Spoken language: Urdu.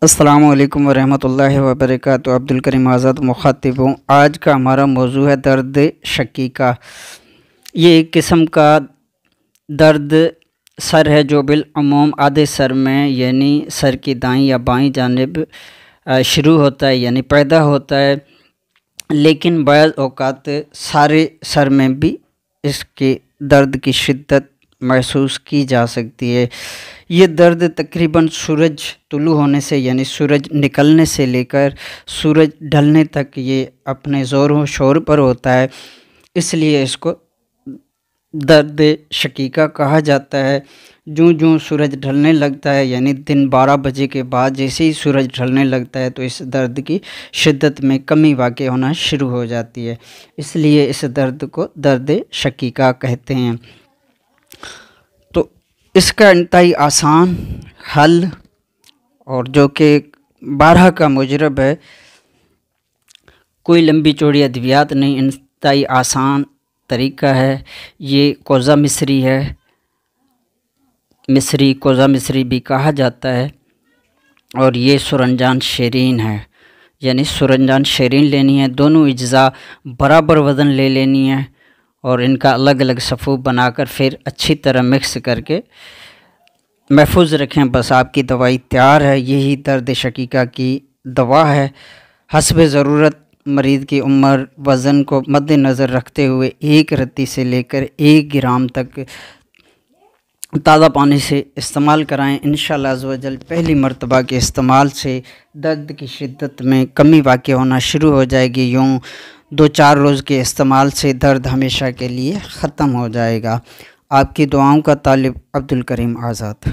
السلام علیکم ورحمۃ اللہ وبرکاتہ۔ عبدالکریم آزاد مخاطب ہوں۔ آج کا ہمارا موضوع ہے درد شقیقہ۔ یہ ایک قسم کا درد سر ہے جو بالعموم آدھے سر میں یعنی سر کی دائیں یا بائیں جانب شروع ہوتا ہے یعنی پیدا ہوتا ہے، لیکن بعض اوقات سارے سر میں بھی اس کے درد کی شدت محسوس کی جا سکتی ہے۔ یہ درد تقریباً سورج طلوع ہونے سے یعنی سورج نکلنے سے لے کر سورج ڈھلنے تک یہ اپنے زور و شور پر ہوتا ہے، اس لیے اس کو درد شقیقہ کہا جاتا ہے۔ جوں سورج ڈھلنے لگتا ہے یعنی دن 12 بجے کے بعد جیسے ہی سورج ڈھلنے لگتا ہے تو اس درد کی شدت میں کمی واقع ہونا شروع ہو جاتی ہے، اس لیے اس درد کو درد شقیقہ کہتے ہیں۔ تو اس کا انتہائی آسان حل اور جو کہ بارہا کا مجرب ہے، کوئی لمبی چوڑی ادویات نہیں، انتہائی آسان طریقہ ہے۔ یہ کوزہ مصری ہے، کوزہ مصری بھی کہا جاتا ہے، اور یہ سرنجان شیرین ہے، یعنی سرنجان شیرین لینی ہے۔ دونوں اجزاء برابر وزن لے لینی ہے اور ان کا الگ الگ صفوف بنا کر پھر اچھی طرح مکس کر کے محفوظ رکھیں، بس آپ کی دوائی تیار ہے۔ یہی درد شقیقہ کی دوا ہے۔ حسب ضرورت مریض کی عمر وزن کو مد نظر رکھتے ہوئے 1 رتی سے لے کر 1 گرام تک تازہ پانی سے استعمال کرائیں۔ انشاءاللہ عزوجل پہلی مرتبہ کے استعمال سے درد کی شدت میں کمی واقع ہونا شروع ہو جائے گی۔ یوں 2-4 روز کے استعمال سے درد ہمیشہ کے لیے ختم ہو جائے گا۔ آپ کی دعاؤں کا طالب عبدالکریم آزاد۔